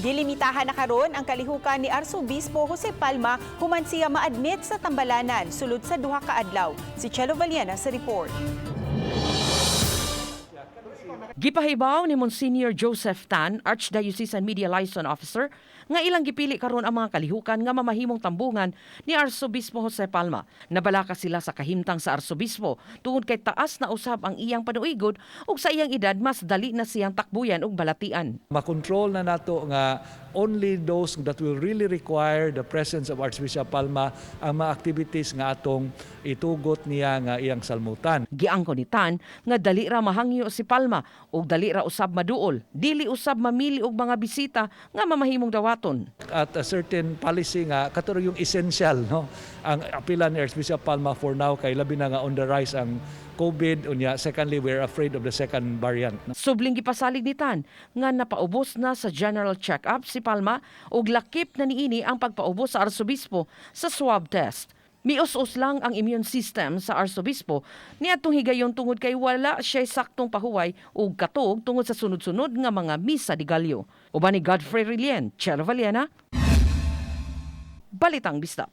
Gilimitahan na karon ang kalihukan ni Arsobispo Jose Palma human siya ma-admit sa tambalanan sulod sa duha ka adlaw. Si Chelo Valiana sa report. Gipahibaw ni Monsignor Joseph Tan, Archdiocesan Media Liaison Officer, nga ilang gipili karon ang mga kalihukan nga mamahimong tambungan ni Arsobispo Jose Palma. Nabalaka sila sa kahimtang sa Arsobispo tungod kay taas na usab ang iyang panuigod ug sa iyang edad mas dali na siyang takbuyan ug balatian. Makontrol na nato nga only those that will really require the presence of Archbishop Palma ang mga activities nga atong itugot niya nga iyang salmutan. Giangko ni Tan nga dali ra mahangyo si Palma ug dali ra usab maduol, dili usab mamili og mga bisita nga mamahimong dawaton. At a certain policy nga katuro yung essential, no, ang apila ni Archbishop Palma for now kay labi na nga on the rise ang COVID, unya secondly we're afraid of the second variant. Subling gipasalig ni Tan nga napaubos na sa general check-up si Palma ug lakip na niini ang pagpaubos sa Arsobispo sa swab test. Mius-us lang ang immune system sa Arsobispo niadtong higayon tungod kay wala siya saktong pahuway ug katog tungod sa sunod-sunod nga mga misa di Galyo. Uban ni Godfrey Rilien, Chelo Valiana, Balitang Bisdak.